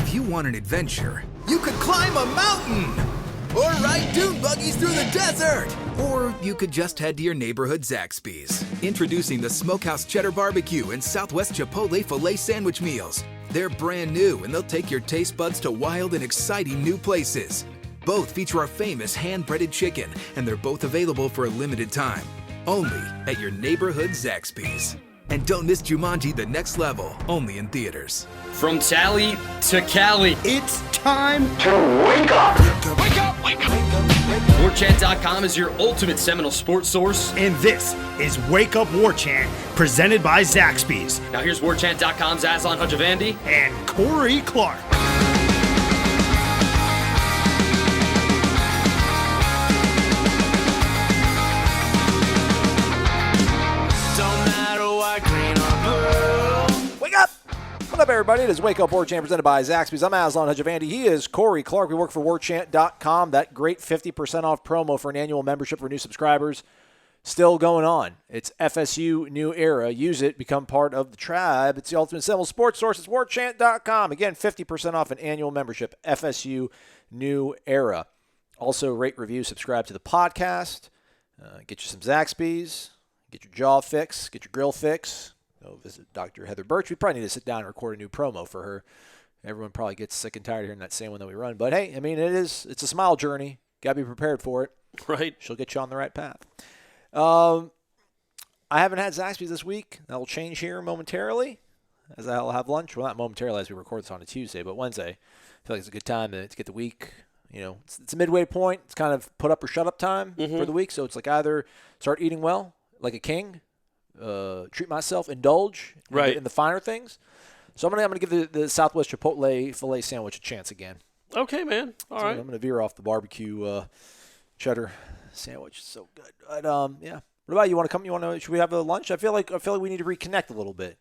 If you want an adventure, you could climb a mountain! Or ride dune buggies through the desert! Or you could just head to your neighborhood Zaxby's. Introducing the Smokehouse Cheddar Barbecue and Southwest Chipotle Filet Sandwich Meals. They're brand new and they'll take your taste buds to wild and exciting new places. Both feature our famous hand-breaded chicken, and they're both available for a limited time. Only at your neighborhood Zaxby's. And don't miss Jumanji: The Next Level, only in theaters. From Tally to Cali. It's time to wake up. Wake up, wake up, wake up, wake up. Warchant.com is your ultimate Seminole sports source. And this is Wake Up Warchant, presented by Zaxby's. Now here's Warchant.com's Aslan Hajavandi and Corey Clark. What up, everybody? It is Wake Up Warchant presented by Zaxby's. I'm Aslan Hajavandi. He is Corey Clark. We work for Warchant.com. That great 50% off promo for an annual membership for new subscribers still going on. It's FSU New Era. Use it. Become part of the tribe. It's the ultimate Seminole sports source. It's Warchant.com. Again, 50% off an annual membership. FSU New Era. Also, rate, review, subscribe to the podcast. Get you some Zaxby's. Get your jaw fix. Get your grill fix. Go visit Dr. Heather Birch. We probably need to sit down and record a new promo for her. Everyone probably gets sick and tired of hearing that same one that we run. But hey, I mean, it's a smile journey. Got to be prepared for it. Right. She'll get you on the right path. I haven't had Zaxby's this week. That will change here momentarily as I'll have lunch. Well, not momentarily as we record this on a Tuesday, but Wednesday. I feel like it's a good time to get the week. You know, it's a midway point. It's kind of put up or shut up time for the week. So it's like either start eating well, like a king, treat myself, indulge in the finer things. So I'm gonna give the Southwest Chipotle Filet Sandwich a chance again. Okay, man. All right. I'm gonna veer off the barbecue cheddar sandwich. It's so good. But yeah. What about you? Want to come? Should we have a lunch? I feel like we need to reconnect a little bit.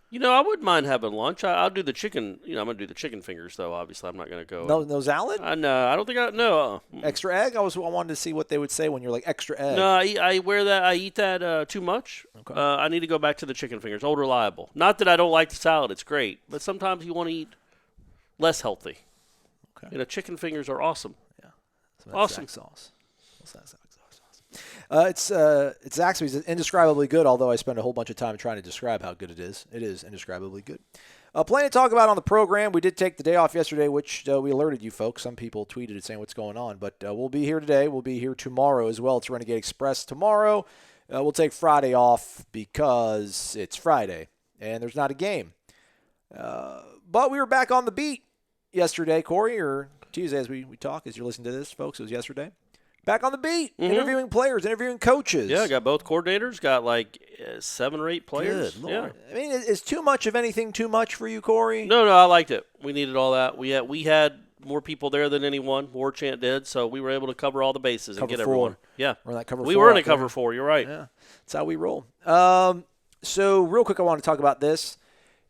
You know, I wouldn't mind having lunch. I'll do the chicken. You know, I'm going to do the chicken fingers, though, obviously. I'm not going to go. No salad? No, I don't think no. Extra egg? I wanted to see what they would say when you're like, extra egg. No, I wear that. I eat that too much. Okay. I need to go back to the chicken fingers. Old Reliable. Not that I don't like the salad. It's great. But sometimes you want to eat less healthy. Okay. You know, chicken fingers are awesome. Yeah. Some awesome. Sauce. It's Zaxby's. It's indescribably good, although I spend a whole bunch of time trying to describe how good it is. It is indescribably good. Plenty to talk about on the program. We did take the day off yesterday, which we alerted you folks. Some people tweeted saying what's going on. But we'll be here today. We'll be here tomorrow as well. It's Renegade Express tomorrow. We'll take Friday off because it's Friday and there's not a game. But we were back on the beat yesterday, Corey, or Tuesday as we talk, as you're listening to this, folks. It was yesterday. Back on the beat, interviewing players, interviewing coaches. Yeah, got both coordinators, got like 7 or 8 players. Good Lord. Yeah. I mean, is too much of anything too much for you, Corey? No, I liked it. We needed all that. We had more people there than anyone. Warchant did, so we were able to cover all the bases and get everyone. Yeah, we're in that cover. We were in a cover 4. You're right. Yeah, that's how we roll. So real quick, I want to talk about this.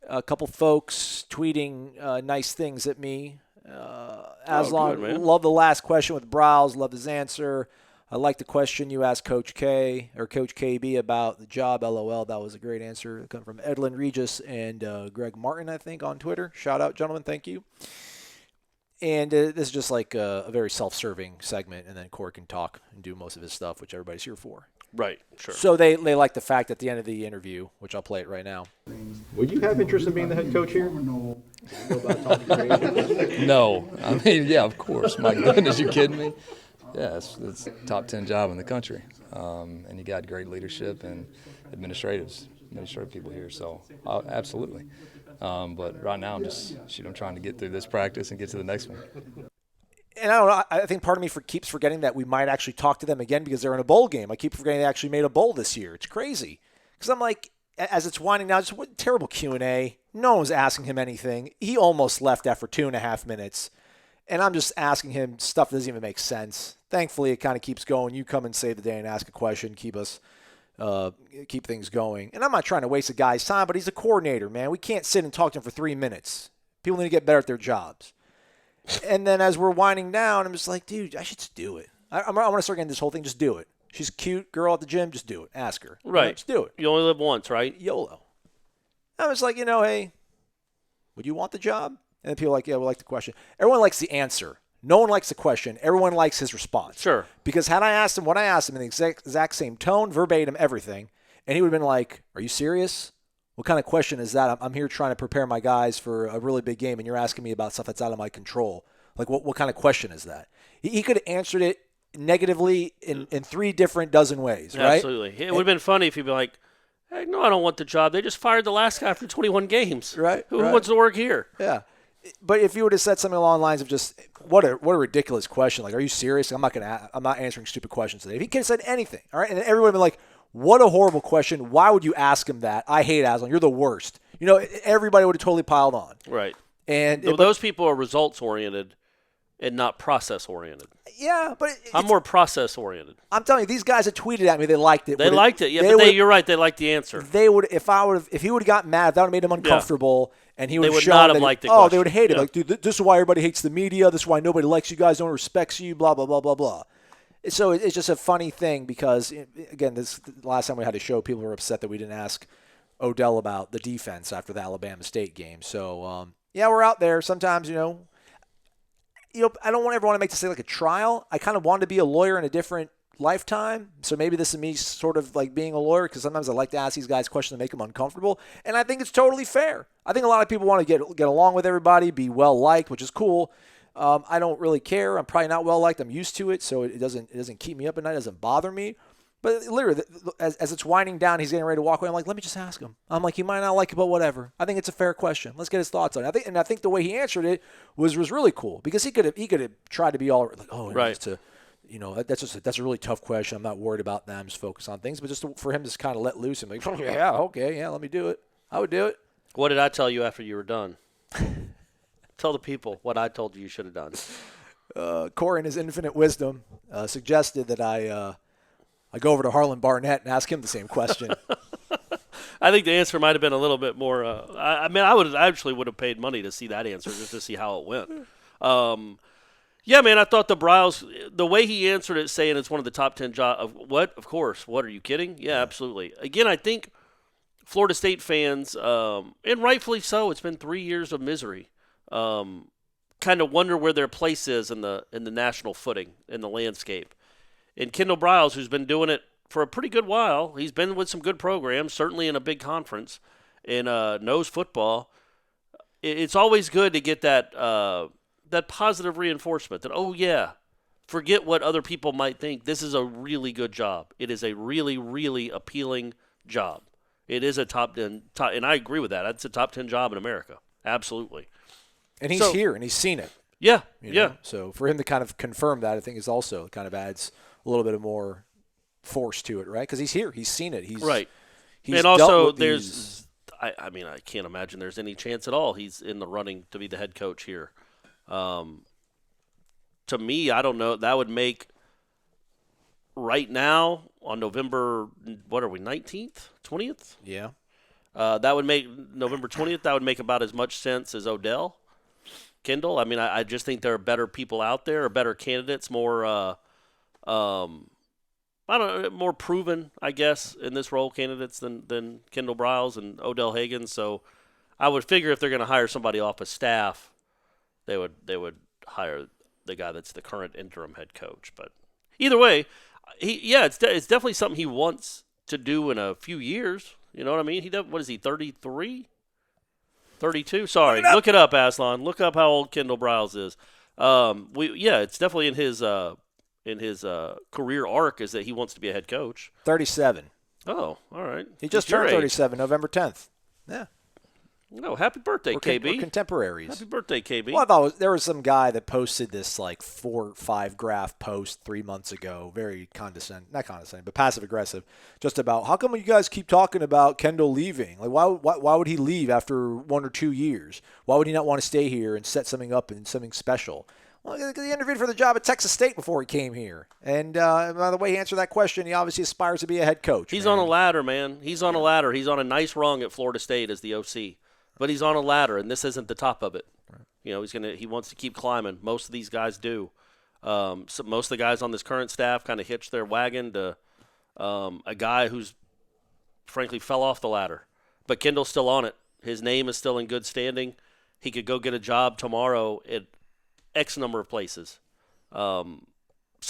A couple folks tweeting nice things at me. Aslan, love the last question with Briles. Love his answer. I like the question you asked Coach K or Coach KB about the job. LOL. That was a great answer. It comes from Edlin Regis and Greg Martin, I think, on Twitter. Shout out, gentlemen. Thank you. And this is just like a very self-serving segment, and then Corey can talk and do most of his stuff, which everybody's here for. Right, sure. So they like the fact at the end of the interview, which I'll play it right now. Would you have interest in being the head coach here? No. I mean, yeah, of course. My goodness, you kidding me? Yeah, it's a top 10 job in the country. And you got great leadership and administrative people here. So, absolutely. But right now, I'm trying to get through this practice and get to the next one. And I don't know, I think part of me keeps forgetting that we might actually talk to them again because they're in a bowl game. I keep forgetting they actually made a bowl this year. It's crazy. Because I'm like, as it's winding down, just what terrible Q&A. No one was asking him anything. He almost left after 2.5 minutes. And I'm just asking him stuff that doesn't even make sense. Thankfully, it kind of keeps going. You come and save the day and ask a question, keep things going. And I'm not trying to waste a guy's time, but he's a coordinator, man. We can't sit and talk to him for 3 minutes. People need to get better at their jobs. And then as we're winding down, I'm just like, dude, I should just do it. I want to start getting this whole thing. Just do it. She's a cute girl at the gym. Just do it. Ask her. Right. Just do it. You only live once, right? YOLO. I was like, hey, would you want the job? And then people are like, yeah, we like the question. Everyone likes the answer. No one likes the question. Everyone likes his response. Sure. Because had I asked him what I asked him in the exact same tone, verbatim, everything, and he would have been like, are you serious? What kind of question is that? I'm here trying to prepare my guys for a really big game, and you're asking me about stuff that's out of my control. Like, what kind of question is that? He could have answered it negatively in 3 different dozen ways, right? Absolutely. It would have been funny if he'd be like, hey, no, I don't want the job. They just fired the last guy after 21 games. Right. Who wants to work here? Yeah. But if you would have said something along the lines of just, what a ridiculous question. Like, are you serious? I'm not answering stupid questions today. If he could have said anything, all right? And then everyone would be like, what a horrible question. Why would you ask him that? I hate Aslan. You're the worst. Everybody would have totally piled on. Right. And those people are results-oriented and not process-oriented. Yeah, but I'm more process-oriented. I'm telling you, these guys that tweeted at me, they liked it. They liked it. Yeah, but you're right. They liked the answer. They would, if he would have gotten mad, that would have made him uncomfortable, and he would have shown not have liked the question. They would hate it. Like, dude, this is why everybody hates the media. This is why nobody likes you guys, no one respects you. Blah blah blah blah blah. So it's just a funny thing because, again, the last time we had a show, people were upset that we didn't ask Odell about the defense after the Alabama State game. So yeah, we're out there sometimes. I don't ever want to make this like a trial. I kind of wanted to be a lawyer in a different lifetime. So maybe this is me sort of like being a lawyer because sometimes I like to ask these guys questions to make them uncomfortable. And I think it's totally fair. I think a lot of people want to get along with everybody, be well-liked, which is cool. I don't really care. I'm probably not well-liked. I'm used to it, so it doesn't keep me up at night. It doesn't bother me. But literally, as it's winding down, he's getting ready to walk away. I'm like, let me just ask him. I'm like, he might not like it, but whatever. I think it's a fair question. Let's get his thoughts on it. I think the way he answered it was really cool because he could have tried to be all like, oh, right. That's a really tough question. I'm not worried about them. Just focus on things, but just for him to kind of let loose and like, oh, yeah, okay, yeah, let me do it. I would do it. What did I tell you after you were done? Tell the people what I told you should have done. Corey, in his infinite wisdom, suggested that I go over to Harlan Barnett and ask him the same question. I think the answer might have been a little bit more. I actually would have paid money to see that answer just to see how it went. Yeah, man, I thought the Briles, the way he answered it, saying it's one of the top 10 jobs. What? Of course. What, are you kidding? Yeah, absolutely. Again, I think Florida State fans, and rightfully so, it's been 3 years of misery. Kind of wonder where their place is in the national footing, in the landscape. And Kendall Briles, who's been doing it for a pretty good while, he's been with some good programs, certainly in a big conference, and knows football. It's always good to get that positive reinforcement that, oh, yeah, forget what other people might think. This is a really good job. It is a really, really appealing job. It is a top 10, and I agree with that. It's a top 10 job in America. Absolutely. And he's here, and he's seen it. Yeah, yeah. So for him to kind of confirm that, I think is also kind of adds a little bit of more force to it, right? Because he's here. He's seen it. He's right. He's and also there's I mean, I can't imagine there's any chance at all he's in the running to be the head coach here. To me, I don't know. That would make right now on November, what are we, 19th, 20th? Yeah. That would make November 20th. That would make about as much sense as Odell, Kendall. I mean, I just think there are better people out there, or better candidates, more I don't know, more proven, I guess, in this role candidates than Kendall Briles and Odell Haggins. So I would figure if they're going to hire somebody off of staff, they would hire the guy that's the current interim head coach. But either way, it's definitely something he wants to do in a few years. You know what I mean? What is he, 33? 32? Sorry. Look it up, Aslan. Look up how old Kendall Briles is. It's definitely in his career arc is that he wants to be a head coach. 37. Oh, all right. He just turned 37, November 10th. Yeah. No, happy birthday, KB. We're contemporaries. Happy birthday, KB. Well, I thought there was some guy that posted this like 4 or 5 graph post 3 months ago, very not condescending, but passive aggressive, just about how come you guys keep talking about Kendall leaving? Like, why would he leave after 1 or 2 years? Why would he not want to stay here and set something up and something special? Well, he interviewed for the job at Texas State before he came here. And by the way he answered that question, he obviously aspires to be a head coach. He's on a ladder, man. He's on a ladder. He's on a nice rung at Florida State as the OC. But he's on a ladder, and this isn't the top of it. Right. You know, he wants to keep climbing. Most of these guys do. So most of the guys on this current staff kind of hitch their wagon to a guy who's, frankly, fell off the ladder. But Kendall's still on it. His name is still in good standing. he could go get a job tomorrow at X number of places. And it's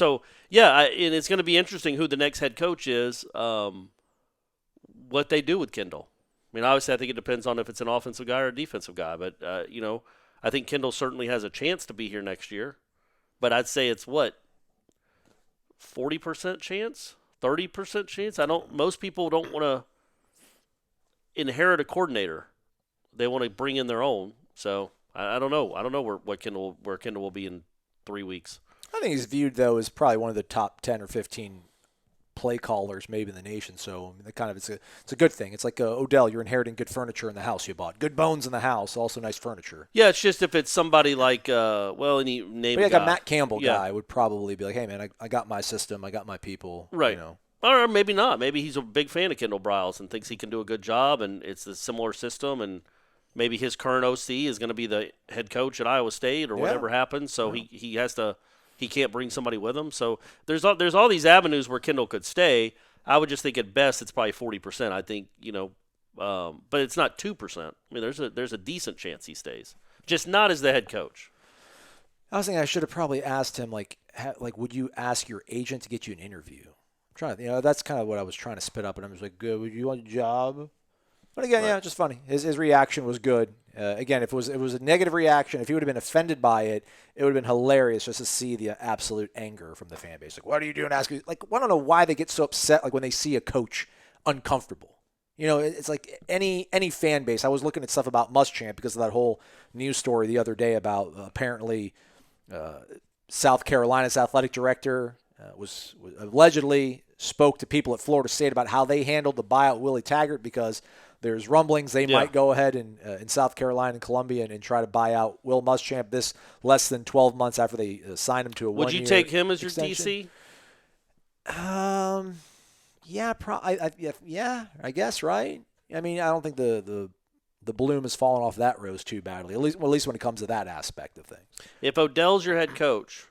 going to be interesting who the next head coach is, what they do with Kendall. I mean, obviously, I think it depends on if it's an offensive guy or a defensive guy. But, I think Kendall certainly has a chance to be here next year. But I'd say it's 40% chance? 30% chance? Most people don't want to inherit a coordinator. They want to bring in their own. So I don't know. I don't know where Kendall will be in 3 weeks. I think he's viewed, though, as probably one of the top 10 or 15 play callers maybe in the nation. So it's a good thing. It's like Odell, you're inheriting good furniture in the house you bought. Good bones in the house, also nice furniture. Yeah, it's just if it's somebody like, any name like guy. a Matt Campbell guy would probably be like, hey, man, I got my system. I got my people. Right. Or maybe not. Maybe he's a big fan of Kendall Briles and thinks he can do a good job, and it's a similar system, and maybe his current OC is going to be the head coach at Iowa State or whatever happens, so he can't bring somebody with him. So there's all these avenues where Kendall could stay. I would just think at best it's probably 40%. I think, but it's not 2%. I mean, there's a decent chance he stays, just not as the head coach. I was thinking I should have probably asked him, like, would you ask your agent to get you an interview? I'm trying to, that's kind of what I was trying to spit up, and I was like, good, would you want a job? But again, just funny. His reaction was good. Again, if it was a negative reaction, if he would have been offended by it, it would have been hilarious just to see the absolute anger from the fan base. Like, what are you doing? Asking, like, I don't know why they get so upset. Like when they see a coach uncomfortable. It's like any fan base. I was looking at stuff about Muschamp because of that whole news story the other day about apparently South Carolina's athletic director was allegedly spoke to people at Florida State about how they handled the buyout Willie Taggart because there's rumblings they might go ahead in South Carolina and Columbia and try to buy out Will Muschamp this less than 12 months after they signed him to a one-year extension. Would you take him as your DC? I guess, right? I mean, I don't think the bloom has fallen off that rose too badly, at least when it comes to that aspect of things. If Odell's your head coach,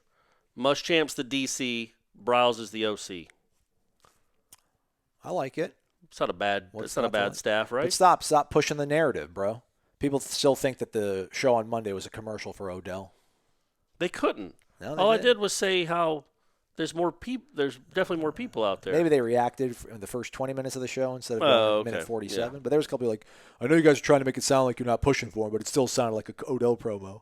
Muschamp's the DC, Briles is the OC. I like it. It's not a bad staff, right? But stop pushing the narrative, bro. People still think that the show on Monday was a commercial for Odell. They couldn't. No, All I did was say how there's more people. There's definitely more people out there. Maybe they reacted in the first 20 minutes of the show instead of minute 47. Yeah. But there was a couple like, I know you guys are trying to make it sound like you're not pushing for him, but it still sounded like a Odell promo.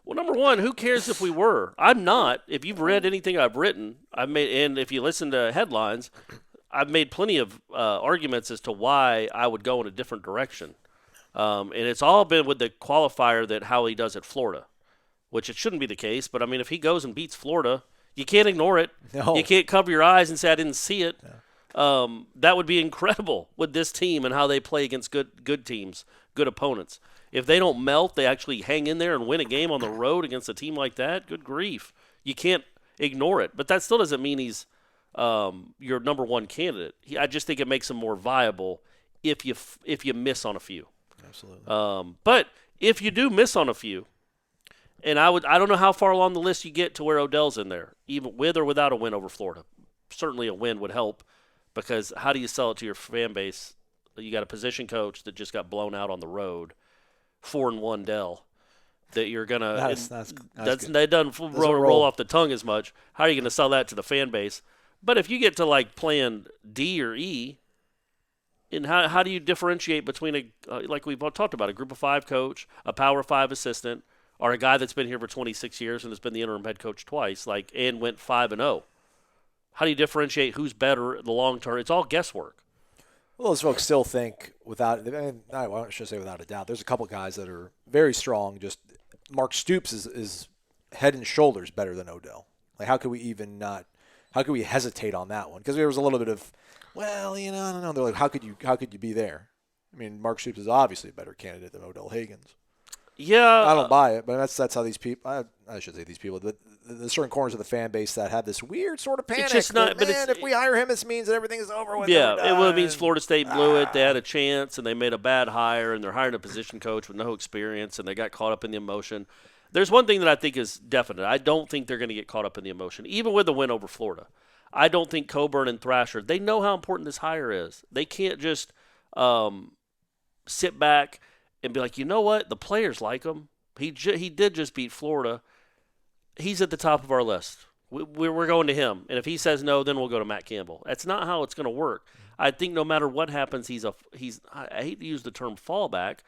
Well, number one, who cares if we were? I'm not. If you've read anything I've written, and if you listen to headlines, I've made plenty of arguments as to why I would go in a different direction. And it's all been with the qualifier that how he does at Florida, which it shouldn't be the case. But, I mean, if he goes and beats Florida, you can't ignore it. No. You can't cover your eyes and say I didn't see it. No. That would be incredible with this team and how they play against good teams, good opponents. If they don't melt, they actually hang in there and win a game on the road against a team like that, good grief. You can't ignore it. But that still doesn't mean he's your number one candidate. I just think it makes him more viable if you miss on a few. Absolutely. But if you do miss on a few, and I don't know how far along the list you get to where Odell's in there, even with or without a win over Florida. Certainly a win would help, because how do you sell it to your fan base? You got a position coach that just got blown out on the road, 4-1 Dell. That you're gonna that doesn't roll off the tongue as much. How are you gonna sell that to the fan base? But if you get to like playing D or E, and how do you differentiate between like we've talked about, a group of 5 coach, a Power 5 assistant, or a guy that's been here for 26 years and has been the interim head coach twice, and went 5-0? How do you differentiate who's better in the long term? It's all guesswork. Well, those folks still think I should say without a doubt. There's a couple guys that are very strong. Just Mark Stoops is head and shoulders better than Odell. Like, how could we hesitate on that one? Because there was a little bit of, I don't know. They're like, how could you be there? I mean, Mark Stoops is obviously a better candidate than Odell Haggins. Yeah, I don't buy it, but that's how these people. I should say these people. The certain corners of the fan base that have this weird sort of panic. It's just not. If we hire him, this means that everything is over with. Yeah, it means Florida State blew it. They had a chance, and they made a bad hire, and they're hiring a position coach with no experience, and they got caught up in the emotion. There's one thing that I think is definite. I don't think they're going to get caught up in the emotion, even with the win over Florida. I don't think Coburn and Thrasher, they know how important this hire is. They can't just sit back and be like, you know what? The players like him. He did just beat Florida. He's at the top of our list. We're going to him. And if he says no, then we'll go to Matt Campbell. That's not how it's going to work. I think no matter what happens, I hate to use the term fallback,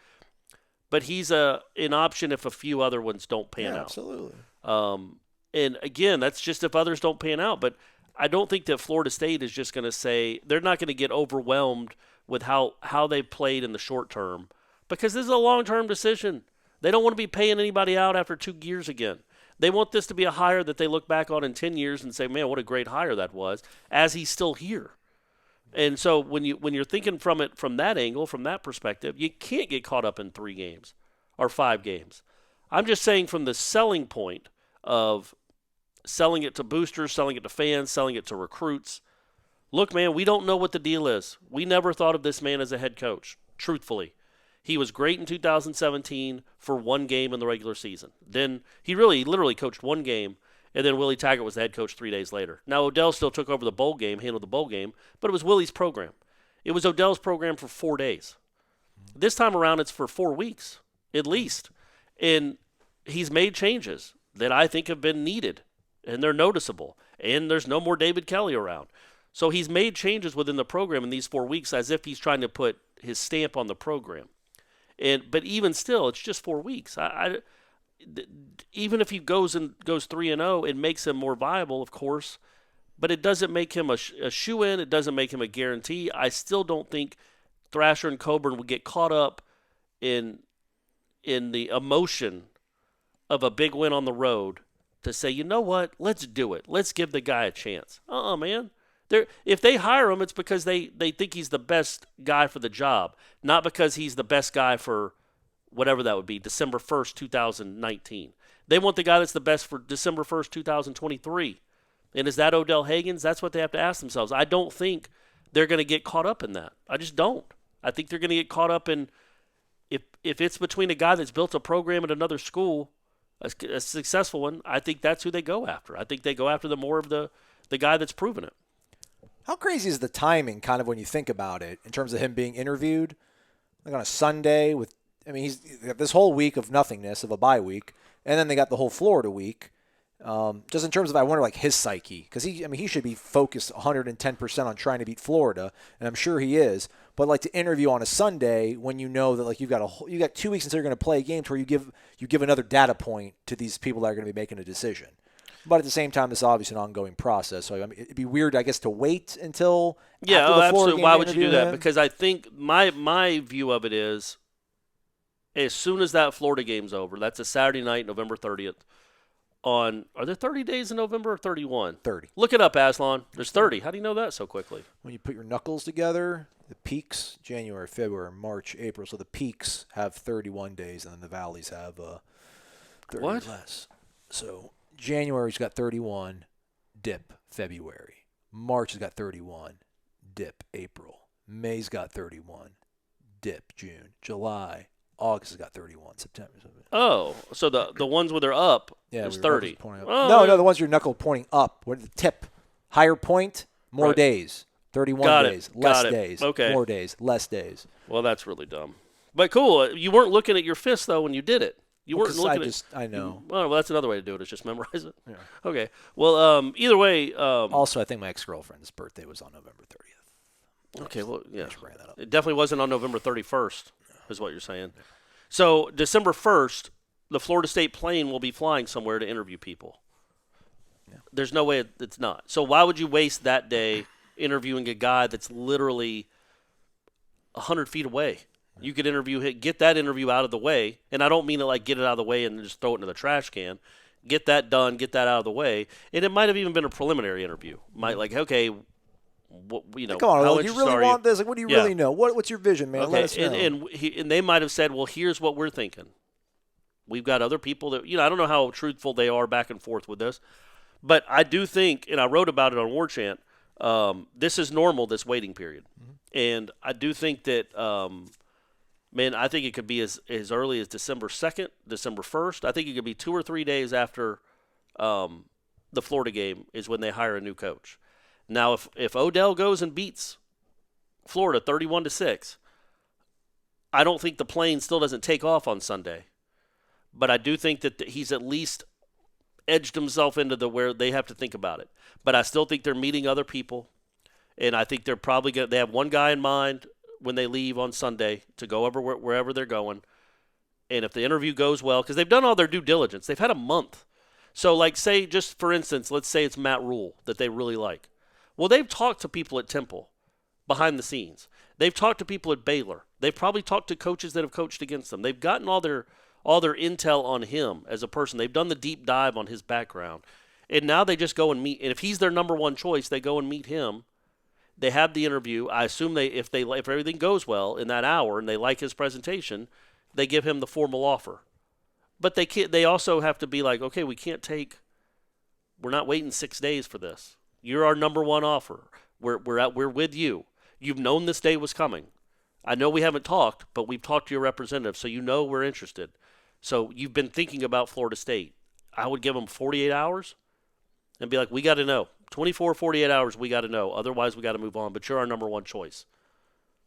but he's an option if a few other ones don't pan out. Absolutely. And again, that's just if others don't pan out. But I don't think that Florida State is just going to say – they're not going to get overwhelmed with how they've played in the short term, because this is a long-term decision. They don't want to be paying anybody out after 2 years again. They want this to be a hire that they look back on in 10 years and say, man, what a great hire that was, as he's still here. And so when you're thinking from it from that angle, from that perspective, you can't get caught up in 3 games or 5 games. I'm just saying from the selling point of selling it to boosters, selling it to fans, selling it to recruits. Look, man, we don't know what the deal is. We never thought of this man as a head coach, truthfully. He was great in 2017 for 1 game in the regular season. Then he literally coached 1 game, and then Willie Taggart was the head coach 3 days later. Now, Odell still took over the bowl game, handled the bowl game, but it was Willie's program. It was Odell's program for 4 days. This time around, it's for 4 weeks, at least. And he's made changes that I think have been needed, and they're noticeable. And there's no more David Kelly around. So he's made changes within the program in these 4 weeks as if he's trying to put his stamp on the program. But even still, it's just 4 weeks. Even if he goes 3-0, it makes him more viable, of course. But it doesn't make him a shoe-in. It doesn't make him a guarantee. I still don't think Thrasher and Coburn would get caught up in the emotion of a big win on the road to say, you know what, let's do it. Let's give the guy a chance. Man. If they hire him, it's because they think he's the best guy for the job, not because he's the best guy for whatever that would be, December 1st, 2019. They want the guy that's the best for December 1st, 2023. And is that Odell Haggins? That's what they have to ask themselves. I don't think they're going to get caught up in that. I just don't. I think they're going to get caught up in if it's between a guy that's built a program at another school, a successful one, I think that's who they go after. I think they go after more of the guy that's proven it. How crazy is the timing, kind of, when you think about it, in terms of him being interviewed, like on a Sunday he's got this whole week of nothingness, of a bye week, and then they got the whole Florida week. Just in terms of, I wonder, like, his psyche, because he should be focused 110% on trying to beat Florida, and I'm sure he is. But like, to interview on a Sunday when you know that, like, you got 2 weeks until you're going to play games where you give another data point to these people that are going to be making a decision. But at the same time, this is obviously an ongoing process. So it'd be weird, I guess, to wait until after the Florida absolutely. game. Why would you do that? Him? Because I think my view of it is, as soon as that Florida game's over, that's a Saturday night, November 30th. Are there 30 days in November or 31? 30. Look it up, Aslan. There's 30. How do you know that so quickly? When you put your knuckles together, the peaks, January, February, March, April. So the peaks have 31 days, and then the valleys have 30 less. So January's got 31, dip February. March has got 31, dip April. May's got 31, dip June. July, August has got 31, September. Oh, so the ones where they're up is 30. No, the ones your knuckle pointing up. What the tip? Higher point, more days. 31 days, less days. Okay. More days, less days. Well, that's really dumb. But cool. You weren't looking at your fist, though, when you did it. You weren't looking at I know. Well, that's another way to do it, is just memorize it. Yeah. Okay. Well, either way. Also, I think my ex-girlfriend's birthday was on November 30th. Okay, well, yeah. Just ran that up. It definitely wasn't on November 31st, is what you're saying. Yeah. So, December 1st, the Florida State plane will be flying somewhere to interview people. Yeah. There's no way it's not. So, why would you waste that day interviewing a guy that's literally 100 feet away? Yeah. You could get that interview out of the way, and I don't mean to, like, get it out of the way and just throw it into the trash can. Get that done, get that out of the way. And it might have even been a preliminary interview. Come on, you really want this? Like, what do you really know? What's your vision, man? Okay. Let us know. And they might have said, well, here's what we're thinking. We've got other people that, I don't know how truthful they are back and forth with this, but I do think, and I wrote about it on Warchant, this is normal, this waiting period. Mm-hmm. And I do think that, I think it could be as early as December 2nd, December 1st. I think it could be 2 or 3 days after the Florida game is when they hire a new coach. Now, if Odell goes and beats Florida 31-6, I don't think the plane still doesn't take off on Sunday. But I do think that he's at least edged himself into where they have to think about it. But I still think they're meeting other people. And I think they're probably they have one guy in mind when they leave on Sunday to go over wherever they're going. And if the interview goes well, because they've done all their due diligence, they've had a month. So, like, say, just for instance, let's say it's Matt Rule that they really like. Well, they've talked to people at Temple behind the scenes. They've talked to people at Baylor. They've probably talked to coaches that have coached against them. They've gotten all their intel on him as a person. They've done the deep dive on his background. And now they just go and meet. And if he's their number one choice, they go and meet him. They have the interview. I assume if everything goes well in that hour and they like his presentation, they give him the formal offer. But they can't. They also have to be like, okay, we're not waiting 6 days for this. You're our number one offer. We're with you. You've known this day was coming. I know we haven't talked, but we've talked to your representative, so you know we're interested. So you've been thinking about Florida State. I would give them 48 hours and be like, we got to know. 24, 48 hours, we got to know. Otherwise, we got to move on. But you're our number one choice.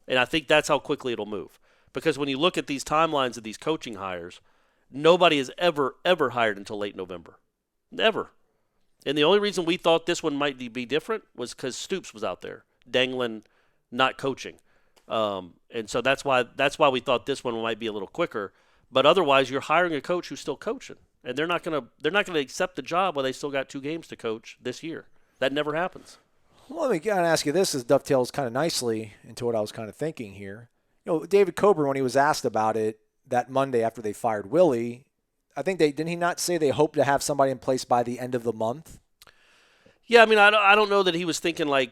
And I think that's how quickly it'll move. Because when you look at these timelines of these coaching hires, nobody has ever hired until late November. Never. And the only reason we thought this one might be different was because Stoops was out there dangling, not coaching. And so that's why we thought this one might be a little quicker. But otherwise, you're hiring a coach who's still coaching, and they're not gonna accept the job while they still got 2 games to coach this year. That never happens. Well, let me kind of ask you this. This dovetails kind of nicely into what I was kind of thinking here. David Coburn, when he was asked about it that Monday after they fired Willie, I think didn't he not say they hope to have somebody in place by the end of the month? Yeah, I mean, I don't know that he was thinking like,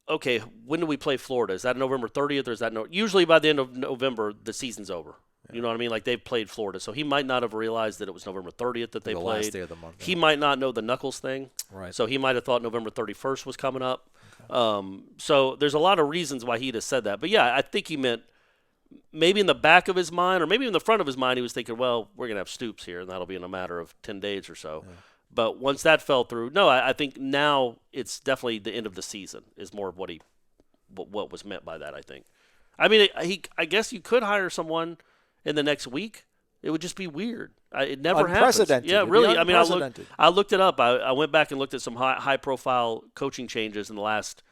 okay, when do we play Florida? Is that November 30th or is that usually by the end of November the season's over. You know what I mean? Like they've played Florida, so he might not have realized that it was November 30th that they played. Last day of the month. He might not know the Knuckles thing, right? So he might have thought November 31st was coming up. Okay. So there's a lot of reasons why he'd have said that, but yeah, I think he meant maybe in the back of his mind or maybe in the front of his mind he was thinking, well, we're gonna have Stoops here, and that'll be in a matter of 10 days or so. Yeah. But once that fell through, no, I think now it's definitely the end of the season is more of what was meant by that. I think. I mean, I guess you could hire someone in the next week. It would just be weird. It never happens. Unprecedented. Yeah, really. I mean, I looked it up. I went back and looked at some high-profile coaching changes in the last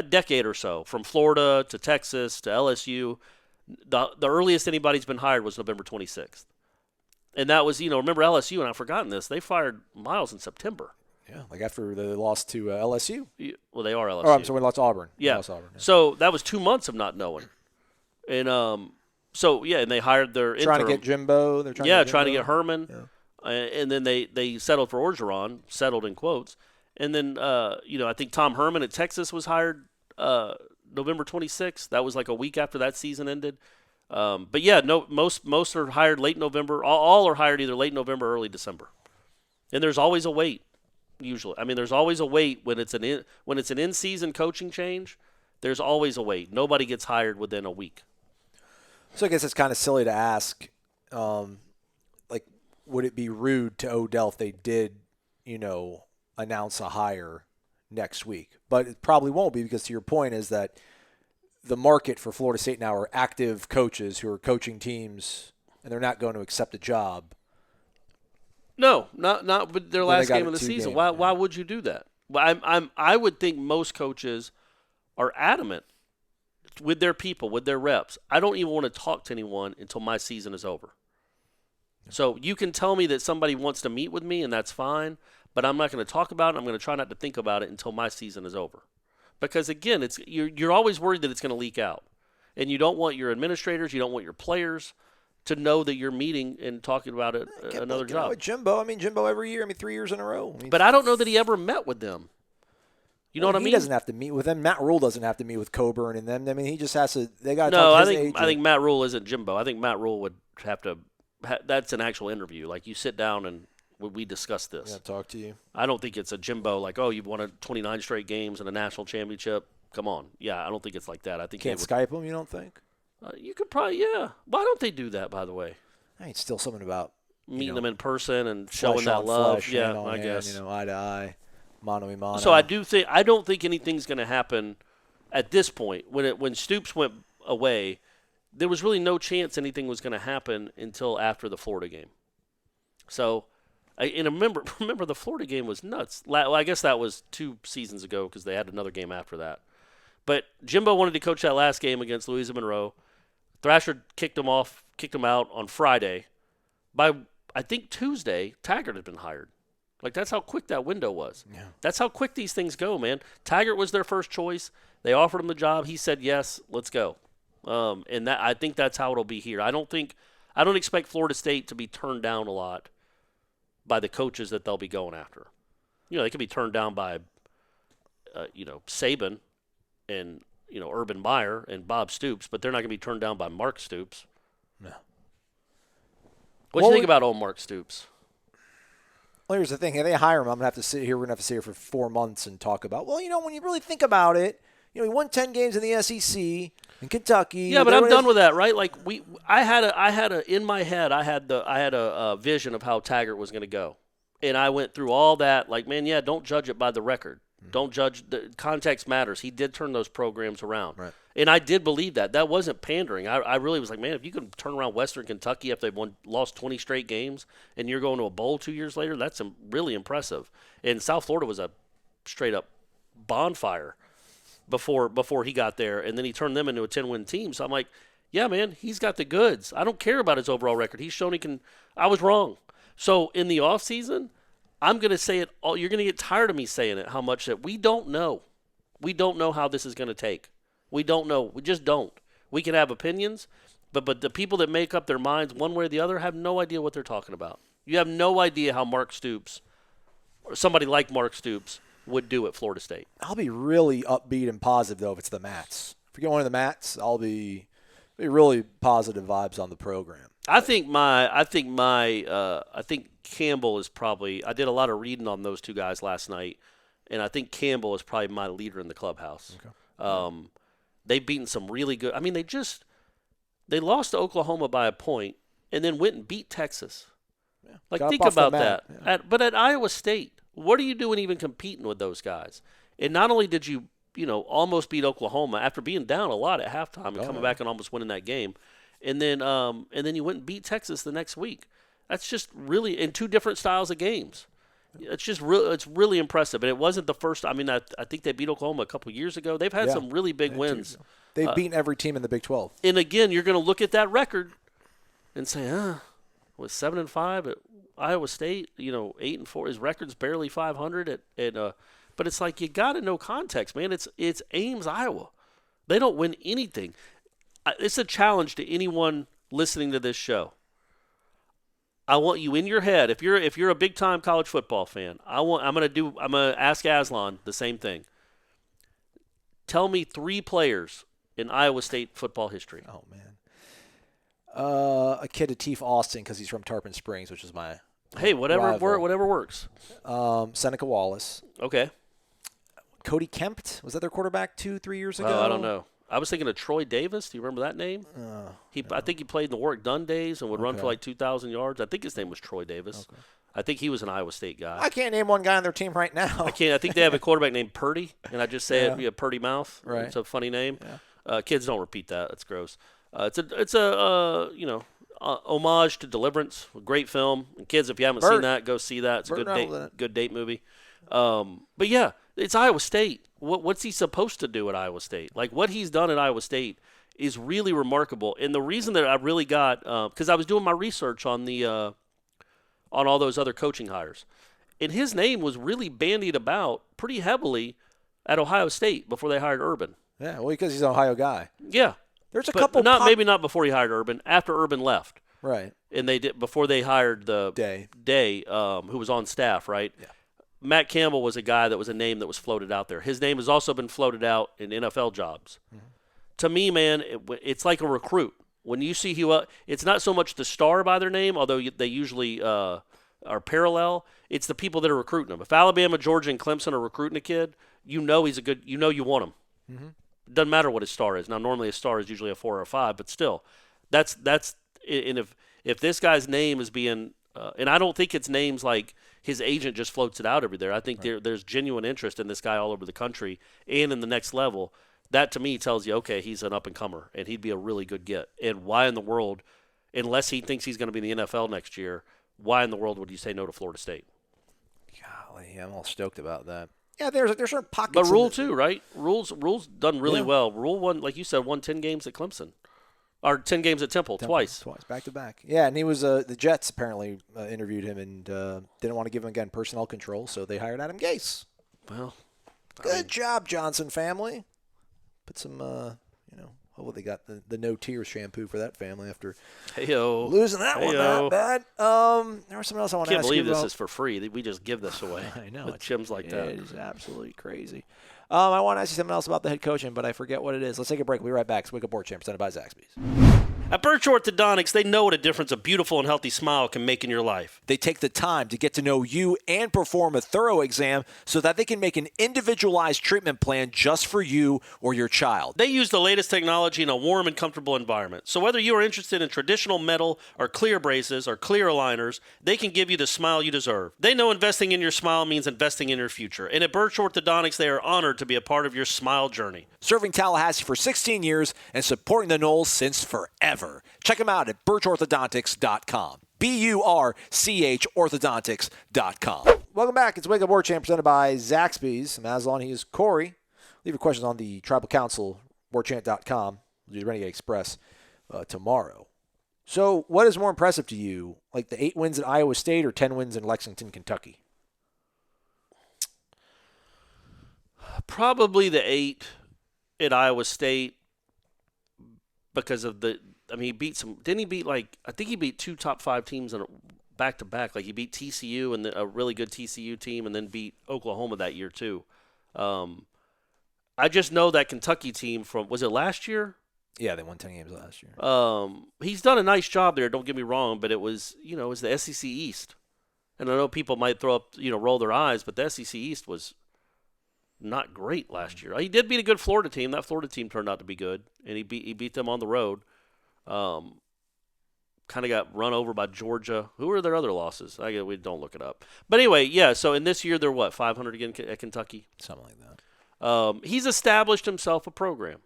decade or so, from Florida to Texas to LSU. The earliest anybody's been hired was November 26th. And that was, remember LSU, and I've forgotten this, they fired Miles in September. Yeah, like after they lost to LSU. Well, they are LSU. Oh, I'm sorry, we lost to Auburn. Yeah. So that was 2 months of not knowing. And so, yeah, and they hired their trying interim. To get Jimbo. They're trying to get Herman. Yeah. And then they settled for Orgeron, settled in quotes. And then, I think Tom Herman at Texas was hired November 26th. That was like a week after that season ended. But, yeah, most are hired late November. All are hired either late November or early December. And there's always a wait, usually. I mean, there's always a wait when it's an in-season coaching change. There's always a wait. Nobody gets hired within a week. So I guess it's kind of silly to ask, would it be rude to Odell if they did, announce a hire next week? But it probably won't be, because to your point is that the market for Florida State now are active coaches who are coaching teams, and they're not going to accept a job. No, not with their last game of the season. Why would you do that? I would think most coaches are adamant with their people, with their reps. I don't even want to talk to anyone until my season is over. So you can tell me that somebody wants to meet with me, and that's fine, but I'm not going to talk about it. I'm going to try not to think about it until my season is over. Because, again, you're always worried that it's going to leak out. And you don't want your administrators, you don't want your players to know that you're meeting and talking about another job. Jimbo every year, 3 years in a row. But I don't know that he ever met with them. You know what I mean? He doesn't have to meet with them. Matt Rule doesn't have to meet with Coburn and them. I mean, he just has to. They got to talk to his agent. I think Matt Rule isn't Jimbo. I think Matt Rule would have to. That's an actual interview. Like, you sit down and we discuss this. Yeah, talk to you. I don't think it's a Jimbo like, oh, you've won 29 straight games and a national championship. Come on. Yeah, I don't think it's like that. I think can't Skype him. You don't think? You could probably. Yeah. Why don't they do that? By the way. I think it's still something about meeting them in person and showing that love. Flesh, yeah, I guess. Eye to eye. Mano a mano. So I don't think anything's going to happen at this point. When Stoops went away, there was really no chance anything was going to happen until after the Florida game. So, and remember the Florida game was nuts. Well, I guess that was 2 seasons ago because they had another game after that. But Jimbo wanted to coach that last game against Louisa Monroe. Thrasher kicked him out on Friday. By, I think, Tuesday, Taggart had been hired. Like, that's how quick that window was. Yeah. That's how quick these things go, man. Taggart was their first choice. They offered him the job. He said, yes, let's go. And I think that's how it'll be here. I don't expect Florida State to be turned down a lot by the coaches that they'll be going after. They could be turned down by, Saban and, Urban Meyer and Bob Stoops, but they're not going to be turned down by Mark Stoops. No. What do you think about old Mark Stoops? Well, here's the thing. If they hire him, I'm going to have to sit here. We're going to have to sit here for 4 months and talk about, when you really think about it, he won 10 games in the SEC in Kentucky. Yeah, but I'm done with that, right? Like I had a in my head, I had a vision of how Taggart was going to go, and I went through all that. Like, man, yeah, don't judge it by the record. Mm-hmm. Don't judge the context matters. He did turn those programs around, right? And I did believe that. That wasn't pandering. I really was like, man, if you can turn around Western Kentucky after they've lost 20 straight games, and you're going to a bowl 2 years later, that's really impressive. And South Florida was a straight up bonfire before he got there, and then he turned them into a 10-win team. So I'm like, yeah, man, he's got the goods. I don't care about his overall record. He's shown he can. I was wrong. So in the offseason, I'm going to say it all. You're going to get tired of me saying it, how much that we don't know. We don't know how this is going to take. We don't know. We just don't. We can have opinions, but the people that make up their minds one way or the other have no idea what they're talking about. You have no idea how Mark Stoops, or somebody like Mark Stoops, would do at Florida State. I'll be really upbeat and positive, though, if it's the Mats. If we get one of the Mats, I'll be really positive vibes on the program. I think Campbell is probably. I did a lot of reading on those two guys last night, and I think Campbell is probably my leader in the clubhouse. Okay. They've beaten some really good. I mean, they lost to Oklahoma by a point, and then went and beat Texas. Yeah. Like, think about that. Yeah. But at Iowa State, what are you doing even competing with those guys? And not only did you almost beat Oklahoma after being down a lot at halftime and coming back and almost winning that game, and then you went and beat Texas the next week. That's just really in 2 different styles of games. It's just it's really impressive. And it wasn't the first. I mean, I think they beat Oklahoma a couple years ago. They've had some really big wins. They've beaten every team in the Big 12. And again, you're going to look at that record and say, was 7-5 at Iowa State? 8-4. His record's barely 500 but it's like you got to know context, man. It's Ames, Iowa. They don't win anything. It's a challenge to anyone listening to this show. I want you in your head. If you're a big time college football fan, I'm gonna ask Aslan the same thing. Tell me 3 players in Iowa State football history. Oh man, a kid Atif Austin because he's from Tarpon Springs, which is my whatever works. Seneca Wallace. Okay. Cody Kempt, was that their quarterback 2-3 years ago? I don't know. I was thinking of Troy Davis. Do you remember that name? I think he played in the Warwick Dunn days and would run for like 2,000 yards. I think his name was Troy Davis. Okay. I think he was an Iowa State guy. I can't name one guy on their team right now. I can't. I think they have a quarterback named Purdy, and I just say it. You have Purdy Mouth. Right. It's a funny name. Yeah. Kids don't repeat that. That's gross. It's a homage to Deliverance. A great film. And kids, if you haven't seen that, go see that. It's a good date movie. But yeah, it's Iowa State. What's he supposed to do at Iowa State? Like, what he's done at Iowa State is really remarkable. And the reason that I really got because I was doing my research on on all those other coaching hires, and his name was really bandied about pretty heavily at Ohio State before they hired Urban. Yeah, well, because he's an Ohio guy. Yeah, there's a couple. Maybe not before he hired Urban. After Urban left, right? And they did before they hired the Day, who was on staff, right? Yeah. Matt Campbell was a guy that was a name that was floated out there. His name has also been floated out in NFL jobs. Mm-hmm. To me, man, it's like a recruit. When you see it's not so much the star by their name, although they usually are parallel. It's the people that are recruiting them. If Alabama, Georgia, and Clemson are recruiting a kid, he's a good. You want him. Mm-hmm. It doesn't matter what his star is. Now, normally a star is usually a 4 or a 5, but still, that's. And if this guy's name is being, and I don't think it's names like his agent just floats it out every there. I think there's genuine interest in this guy all over the country and in the next level. that to me tells you, okay, he's an up-and-comer, and he'd be a really good get. And why in the world, unless he thinks he's going to be in the NFL next year, why in the world would you say no to Florida State? Golly, I'm all stoked about that. Yeah, there's certain pockets. But Rule too, right? Rule's done really well. Rule won, like you said, won 10 games at Clemson. Or 10 games at Temple, twice. Back to back. Yeah, and he was the Jets apparently interviewed him and didn't want to give him, again, personnel control, so they hired Adam Gase. Well, good job, Johnson family. Put some, hopefully they got the no tears shampoo for that family after losing that one that bad. There was something else I want to ask you about. I can't believe this is for free. We just give this away. I know. With gyms like that. It is absolutely crazy. I want to ask you something else about the head coaching, but I forget what it is. Let's take a break. We'll be right back. It's Wake Up Warchant, presented by Zaxby's. At Birch Orthodontics, they know what a difference a beautiful and healthy smile can make in your life. They take the time to get to know you and perform a thorough exam so that they can make an individualized treatment plan just for you or your child. They use the latest technology in a warm and comfortable environment. So whether you are interested in traditional metal or clear braces or clear aligners, they can give you the smile you deserve. They know investing in your smile means investing in your future. And at Birch Orthodontics, they are honored to be a part of your smile journey. Serving Tallahassee for 16 years and supporting the Noles since forever. Check them out at birchorthodontics.com. BURCH orthodontics.com. Welcome back. It's Wake Up Warchant, presented by Zaxby's. I'm Aslan. He is Corey. Leave your questions on the Tribal Council, warchant.com. We'll do the Renegade Express tomorrow. So what is more impressive to you, like the 8 wins at Iowa State or 10 wins in Lexington, Kentucky? Probably the 8 at Iowa State because of he beat some. Didn't he beat I think he beat 2 top 5 teams in back to back. Like he beat TCU and a really good TCU team, and then beat Oklahoma that year too. I just know that Kentucky team was it last year? Yeah, they won 10 games last year. He's done a nice job there. Don't get me wrong, but it was the SEC East, and I know people might roll their eyes, but the SEC East was not great last year. He did beat a good Florida team. That Florida team turned out to be good, and he beat them on the road. Kind of got run over by Georgia. Who are their other losses? We don't look it up. But anyway, yeah, so in this year, they're 500 again at Kentucky? Something like that. He's established himself a program.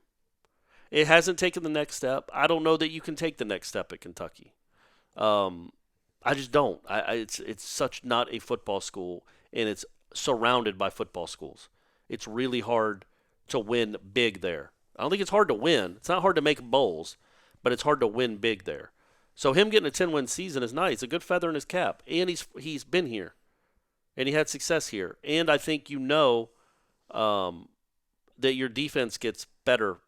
It hasn't taken the next step. I don't know that you can take the next step at Kentucky. I just don't. It's such not a football school, and it's surrounded by football schools. It's really hard to win big there. I don't think it's hard to win. It's not hard to make bowls, but it's hard to win big there. So him getting a 10-win season is nice, a good feather in his cap, and he's been here, and he had success here. And I think that your defense gets better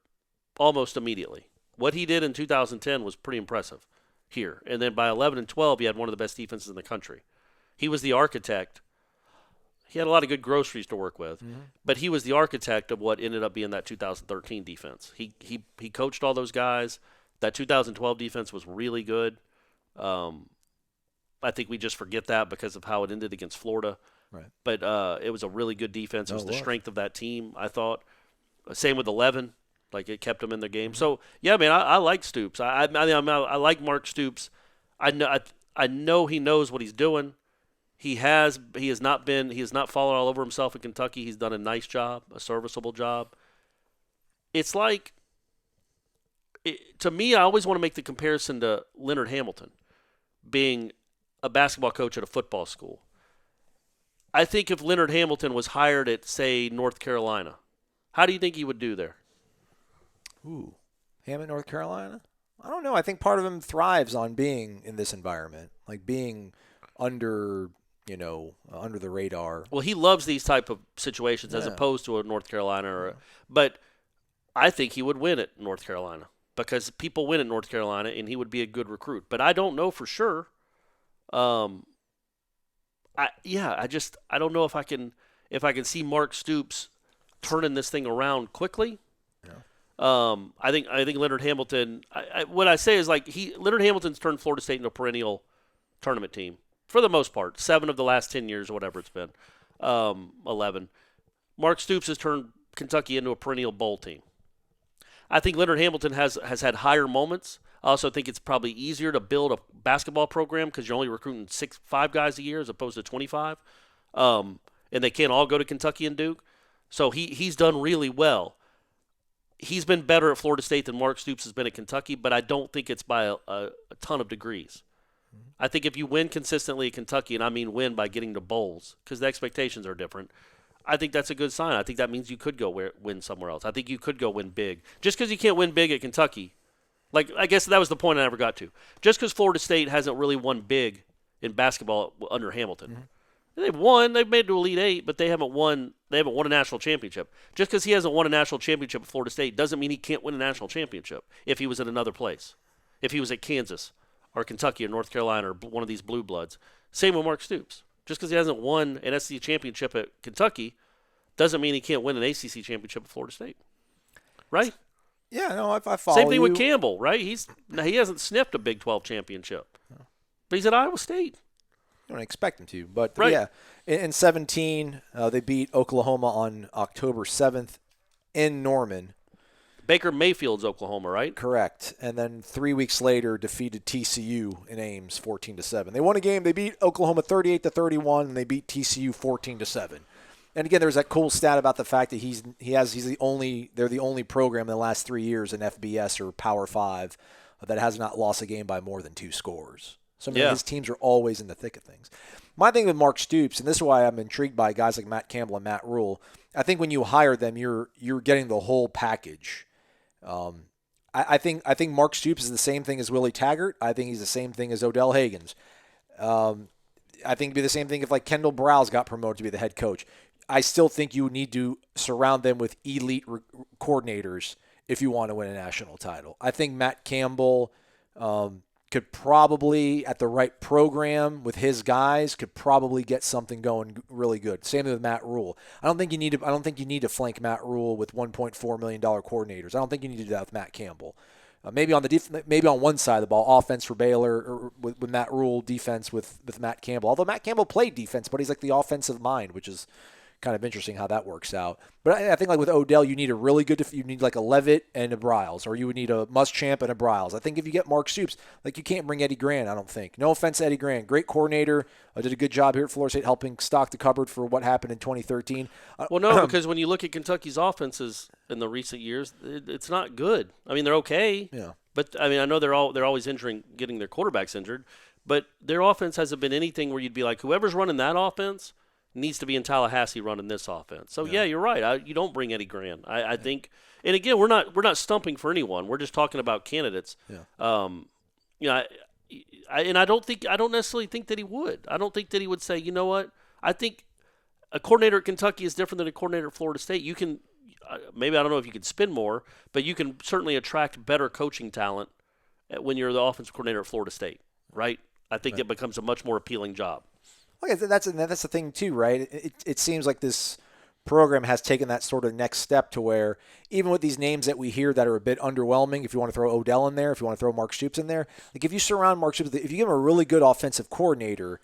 almost immediately. What he did in 2010 was pretty impressive here. And then by 11 and 12, he had one of the best defenses in the country. He was the architect. He had a lot of good groceries to work with, but he was the architect of what ended up being that 2013 defense. He coached all those guys. That 2012 defense was really good. I think we just forget that because of how it ended against Florida. Right. But it was a really good defense. It was the strength of that team, I thought. Same with 11. Like, it kept them in the game. So, yeah, man, I like Stoops. I like Mark Stoops. I know he knows what he's doing. He has not fallen all over himself in Kentucky. He's done a nice job, a serviceable job. It's like, to me, I always want to make the comparison to Leonard Hamilton being a basketball coach at a football school. I think if Leonard Hamilton was hired at, say, North Carolina, how do you think he would do there? Ooh, Hammond, North Carolina? I don't know. I think part of him thrives on being in this environment, like being under the radar. Well, he loves these type of situations as opposed to a North Carolina. But I think he would win at North Carolina because people win at North Carolina, and he would be a good recruit. But I don't know for sure. I don't know if I can see Mark Stoops turning this thing around quickly. I think Leonard Hamilton. What I say is Leonard Hamilton's turned Florida State into a perennial tournament team for the most part. 7 of the last 10 years, or whatever it's been, 11. Mark Stoops has turned Kentucky into a perennial bowl team. I think Leonard Hamilton has had higher moments. I also think it's probably easier to build a basketball program because you're only recruiting 5 guys a year as opposed to 25, and they can't all go to Kentucky and Duke. So he's done really well. he's been better at Florida State than Mark Stoops has been at Kentucky, but I don't think it's by a ton of degrees. I think if you win consistently at Kentucky, and I mean win by getting to bowls, because the expectations are different, I think that's a good sign. I think that means you could go win somewhere else. I think you could go win big. Just because you can't win big at Kentucky, like I guess that was the point I never got to. Just because Florida State hasn't really won big in basketball under Hamilton. Mm-hmm. They've won. They've made it to Elite Eight, but they haven't won a national championship. Just because he hasn't won a national championship at Florida State doesn't mean he can't win a national championship if he was at another place. If he was at Kansas or Kentucky or North Carolina or one of these blue bloods. Same with Mark Stoops. Just because he hasn't won an SEC championship at Kentucky doesn't mean he can't win an ACC championship at Florida State. Right? Yeah, no, I follow Same thing you. with Campbell, right? He hasn't sniffed a Big 12 championship. But he's at Iowa State. You don't expect him to. But, right. yeah, in 17, they beat Oklahoma on October 7th in Norman. Baker Mayfield's Oklahoma, right? Correct. And then 3 weeks later, defeated TCU in Ames 14-7. They won a game. They beat Oklahoma 38-31, and they beat TCU 14-7. And again, there's that cool stat about the fact that they're the only program in the last 3 years in FBS or Power 5 that has not lost a game by more than 2 scores. So his teams are always in the thick of things. My thing with Mark Stoops, and this is why I'm intrigued by guys like Matt Campbell and Matt Rule, I think when you hire them, you're getting the whole package. I think Mark Stoops is the same thing as Willie Taggart. I think he's the same thing as Odell Haggins. I think it'd be the same thing if like Kendall Briles got promoted to be the head coach. I still think you need to surround them with elite coordinators if you want to win a national title. I think Matt Campbell could probably, at the right program with his guys, could probably get something going really good. Same thing with Matt Rule. I don't think you need to flank Matt Rule with $1.4 million coordinators. I don't think you need to do that with Matt Campbell. Maybe on one side of the ball, offense for Baylor, or with Matt Rule, defense with Matt Campbell. Although Matt Campbell played defense, but he's like the offensive mind, which is kind of interesting how that works out. But I think like with Odell, you need a really good you need like a Levitt and a Briles, or you would need a Muschamp and a Briles. I think if you get Mark Stoops, like you can't bring Eddie Grant, I don't think. No offense to Eddie Grant. Great coordinator. Did a good job here at Florida State helping stock the cupboard for what happened in 2013. Well, no, because when you look at Kentucky's offenses in the recent years, it's not good. I mean, they're okay. Yeah. But I mean, I know they're always getting their quarterbacks injured, but their offense hasn't been anything where you'd be like, whoever's running that offense needs to be in Tallahassee running this offense. So yeah, you're right. You don't bring Eddie Grant. I think, and again, we're not stumping for anyone. We're just talking about candidates. Yeah. I don't necessarily think that he would. I don't think that he would say, you know what? I think a coordinator at Kentucky is different than a coordinator at Florida State. You can maybe, I don't know if you can spend more, but you can certainly attract better coaching talent when you're the offensive coordinator at Florida State, right? I think it becomes a much more appealing job. Okay, that's the thing too, right? It seems like this program has taken that sort of next step to where even with these names that we hear that are a bit underwhelming, if you want to throw Odell in there, if you want to throw Mark Stoops in there, like if you surround Mark Stoops, if you give him a really good offensive coordinator,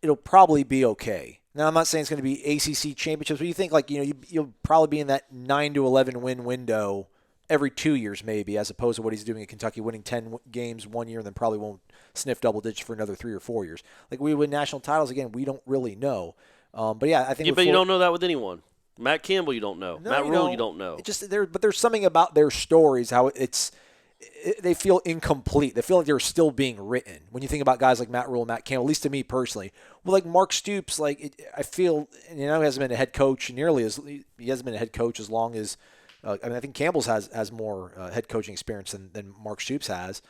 it'll probably be okay. Now, I'm not saying it's going to be ACC championships, but you think like, you'll probably be in that 9 to 11 win window every 2 years maybe, as opposed to what he's doing at Kentucky, winning 10 games 1 year and then probably won't sniff double digits for another 3 or 4 years. Like we win national titles again, we don't really know. But yeah, I think. Yeah, but you don't know that with anyone. Matt Campbell, you don't know. No, Matt Rule, you don't know. But there's something about their stories how they feel incomplete. They feel like they're still being written. When you think about guys like Matt Rule and Matt Campbell, at least to me personally, well, like Mark Stoops, I feel he hasn't been a head coach he hasn't been a head coach as long as. I think Campbell's has more head coaching experience than Mark Stoops has,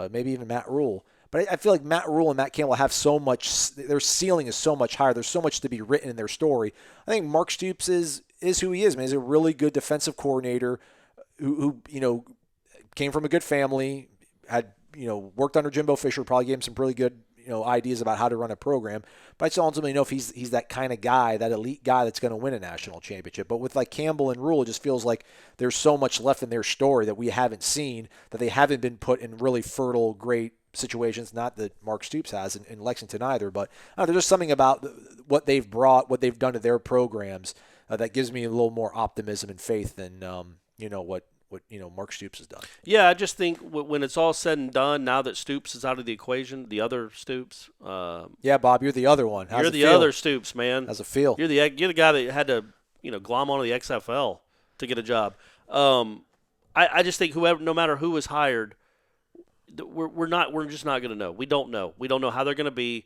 maybe even Matt Rule. But I feel like Matt Rule and Matt Campbell have so much. Their ceiling is so much higher. There's so much to be written in their story. I think Mark Stoops is who he is. Man, he's a really good defensive coordinator who came from a good family, had worked under Jimbo Fisher, probably gave him some really good ideas about how to run a program. But I still ultimately know if he's that kind of guy, that elite guy that's going to win a national championship. But with like Campbell and Rule, it just feels like there's so much left in their story that we haven't seen, that they haven't been put in really fertile, great situations. Not that Mark Stoops has in Lexington either, but there's just something about what they've brought, what they've done to their programs that gives me a little more optimism and faith than what Mark Stoops has done. Yeah, I just think when it's all said and done, now that Stoops is out of the equation, the other Stoops. Yeah, Bob, you're the other one. You're the other Stoops, man. How's it feel? You're the guy that had to glom onto the XFL to get a job. I just think no matter who is hired, we're just not going to know. We don't know. We don't know how they're going to be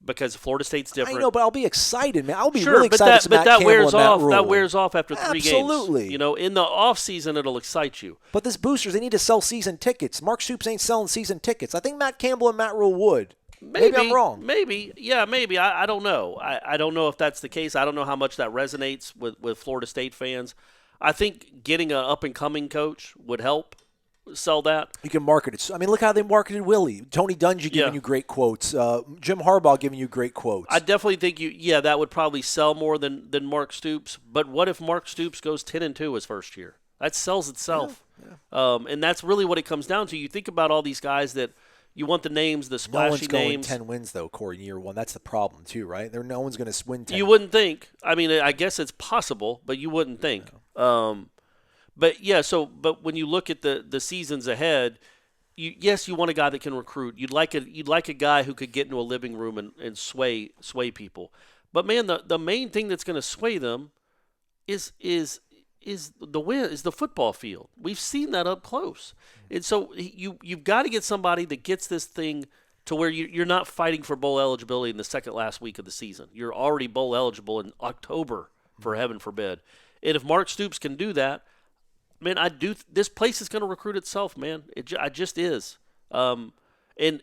because Florida State's different. I know, but I'll be excited, man. I'll be sure, really excited. But that wears off. Rule. That wears off after 3 games. Absolutely. In the off season, it'll excite you. But this boosters, they need to sell season tickets. Mark Stoops ain't selling season tickets. I think Matt Campbell and Matt Rule would. Maybe I'm wrong. Maybe. Yeah, maybe. I don't know. I don't know if that's the case. I don't know how much that resonates with Florida State fans. I think getting an up-and-coming coach would help sell that. You can market it. I mean, look how they marketed Willie. Tony Dungy giving you great quotes. Jim Harbaugh giving you great quotes. I definitely think that would probably sell more than Mark Stoops. But what if Mark Stoops goes 10-2 his first year? That sells itself. Yeah. And that's really what it comes down to. You think about all these guys that you want the names, the splashy names. No one's names. going 10 wins, though, Corey, in year one. That's the problem, too, right? No one's going to win 10. You wouldn't think. I mean, I guess it's possible, but you wouldn't think. No. But when you look at the seasons ahead, you want a guy that can recruit. You'd like a guy who could get into a living room and sway people. But man, the main thing that's going to sway them is the football field. We've seen that up close, and so you've got to get somebody that gets this thing to where you're not fighting for bowl eligibility in the second last week of the season. You're already bowl eligible in October, for heaven forbid. And if Mark Stoops can do that. Man, this place is going to recruit itself, man. It just is. And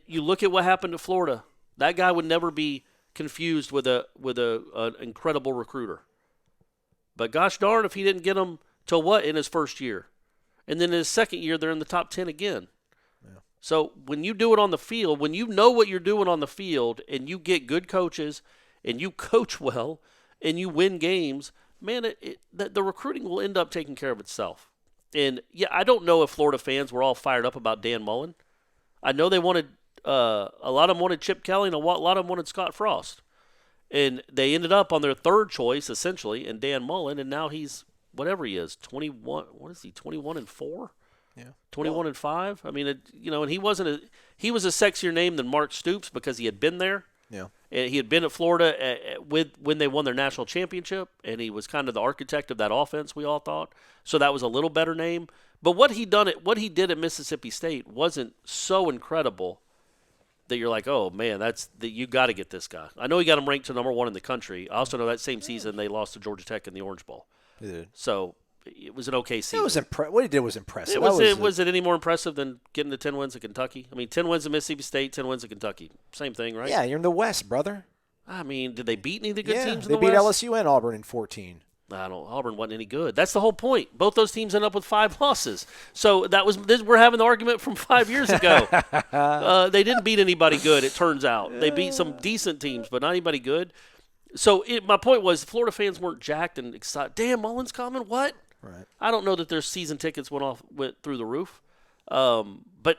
you look at what happened to Florida. That guy would never be confused with an incredible recruiter. But gosh darn if he didn't get them to what in his first year. And then in his second year, they're in the top 10 again. Yeah. So when you do it on the field, when you know what you're doing on the field and you get good coaches and you coach well and you win games, man, the recruiting will end up taking care of itself. And, I don't know if Florida fans were all fired up about Dan Mullen. I know they wanted a lot of them wanted Chip Kelly and a lot of them wanted Scott Frost. And they ended up on their third choice, essentially, in Dan Mullen, and now he's whatever he is, 21. What is he, 21-4? Yeah. 21-5? I mean, and he was a sexier name than Mark Stoops because he had been there. Yeah. And he had been at Florida when they won their national championship, and he was kind of the architect of that offense, we all thought. So that was a little better name. But what he did at Mississippi State wasn't so incredible that you're like, oh, man, you got to get this guy. I know he got him ranked to number 1 in the country. I also know that same season they lost to Georgia Tech in the Orange Bowl. They did. So it was an okay season. What he did was impressive. Was it any more impressive than getting the 10 wins at Kentucky? I mean, 10 wins at Mississippi State, 10 wins at Kentucky. Same thing, right? Yeah, you're in the West, brother. I mean, did they beat any of the good teams in the the West? They beat LSU and Auburn in 14. Auburn wasn't any good. That's the whole point. Both those teams end up with 5 losses. So we're having the argument from 5 years ago. They didn't beat anybody good, it turns out. They beat some decent teams, but not anybody good. So my point was Florida fans weren't jacked and excited. Damn, Mullen's coming? What? Right. I don't know that their season tickets went through the roof, but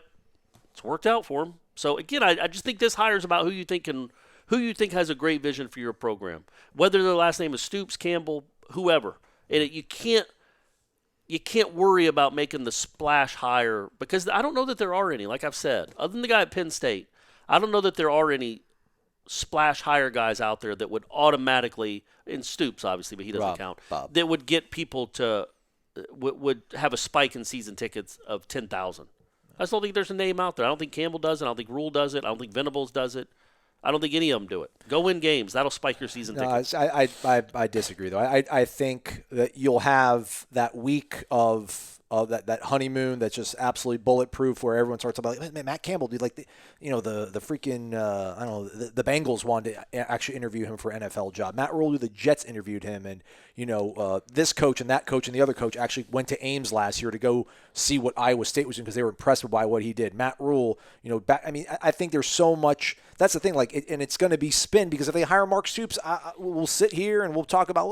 it's worked out for them. So again, I just think this hire is about who you think has a great vision for your program, whether their last name is Stoops, Campbell, whoever. And you can't worry about making the splash hire because I don't know that there are any. Like I've said, other than the guy at Penn State, I don't know that there are any splash hire guys out there that would automatically, in Stoops obviously, but he doesn't count, that would get people to would have a spike in season tickets of 10,000. I just don't think there's a name out there. I don't think Campbell does it. I don't think Rule does it. I don't think Venables does it. I don't think any of them do it. Go win games. That'll spike your season tickets. I disagree, though. I think that you'll have that week of that honeymoon that's just absolutely bulletproof where everyone starts about like, Matt Campbell, dude, like the freaking I don't know, the Bengals wanted to actually interview him for an NFL job. Matt Rule, the Jets interviewed him, and this coach and that coach and the other coach actually went to Ames last year to go see what Iowa State was doing because they were impressed by what he did. Matt Rule, I think there's so much. That's the thing, and it's going to be spin because if they hire Mark Stoops, we'll sit here and we'll talk about,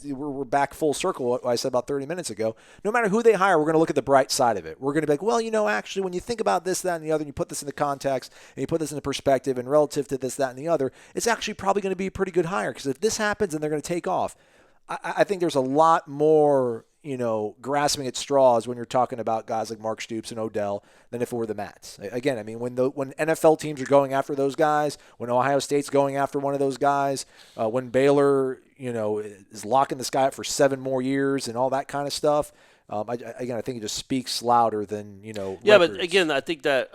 we're back full circle, what I said about 30 minutes ago. No matter who they hire, we're going to look at the bright side of it. We're going to be like, actually, when you think about this, that, and the other, and you put this into context, and you put this into perspective, and relative to this, that, and the other, it's actually probably going to be a pretty good hire. Because if this happens and they're going to take off, I think there's a lot more, grasping at straws when you're talking about guys like Mark Stoops and Odell than if it were the Mats. Again, I mean, when NFL teams are going after those guys, when Ohio State's going after one of those guys, when Baylor, is locking this guy up for 7 more years and all that kind of stuff, Again, I think it just speaks louder than Yeah, records. but again, I think that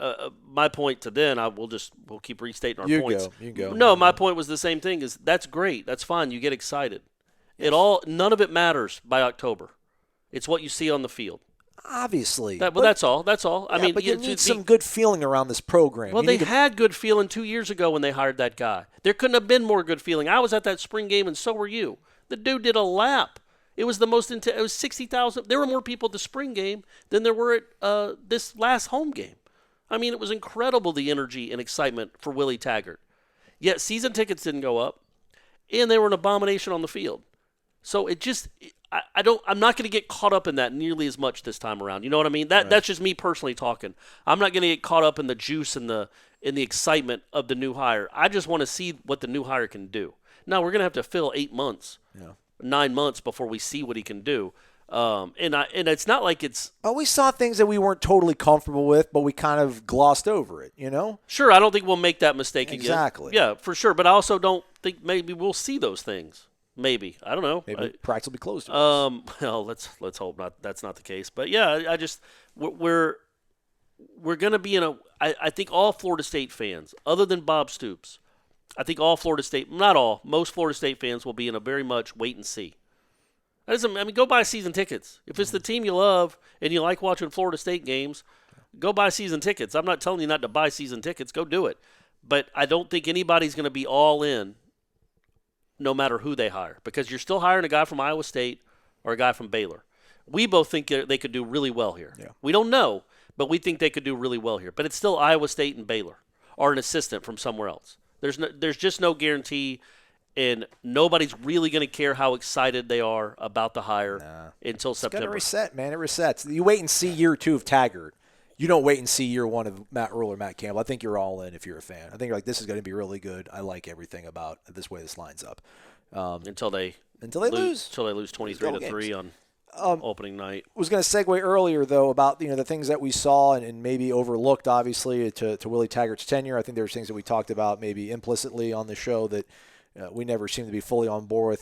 my point to then we'll keep restating our points. You can go. No, my point was the same thing. Is that's great. That's fine. You get excited. None of it matters by October. It's what you see on the field. Obviously. That's all. That's all. I mean, but you need some good feeling around this program. Well, they had good feeling 2 years ago when they hired that guy. There couldn't have been more good feeling. I was at that spring game, and so were you. The dude did a lap. It was it was 60,000. There were more people at the spring game than there were at this last home game. I mean, it was incredible, the energy and excitement for Willie Taggart. Yet season tickets didn't go up, and they were an abomination on the field. So I'm not going to get caught up in that nearly as much this time around. You know what I mean? That's just me personally talking. I'm not going to get caught up in the juice and the excitement of the new hire. I just want to see what the new hire can do. Now, we're going to have to fill 8 months. 9 months before we see what he can do. And it's not like it's... Oh, we saw things that we weren't totally comfortable with, but we kind of glossed over it, Sure, I don't think we'll make that mistake again. Exactly. Yeah, for sure. But I also don't think maybe we'll see those things. Maybe. I don't know. Maybe practice will be closed. Well, let's hope not. That's not the case. But yeah, we're going to be in a... I think all Florida State fans, other than Bob Stoops, I think all Florida State, not all, most Florida State fans will be in a very much wait and see. Go buy season tickets. If it's the team you love and you like watching Florida State games, go buy season tickets. I'm not telling you not to buy season tickets. Go do it. But I don't think anybody's going to be all in no matter who they hire, because you're still hiring a guy from Iowa State or a guy from Baylor. We both think they could do really well here. Yeah. We don't know, but we think they could do really well here. But it's still Iowa State and Baylor or an assistant from somewhere else. There's just no guarantee, and nobody's really going to care how excited they are about the hire until September. It's going to reset, man. It resets. You wait and see year 2 of Taggart. You don't wait and see year 1 of Matt Rule or Matt Campbell. I think you're all in if you're a fan. I think you're like, this is going to be really good. I like everything about this way this lines up. Until they lose. Until they lose 23-3 on opening night. I was going to segue earlier, though, about the things that we saw and maybe overlooked, obviously, to Willie Taggart's tenure. I think there were things that we talked about maybe implicitly on the show that we never seemed to be fully on board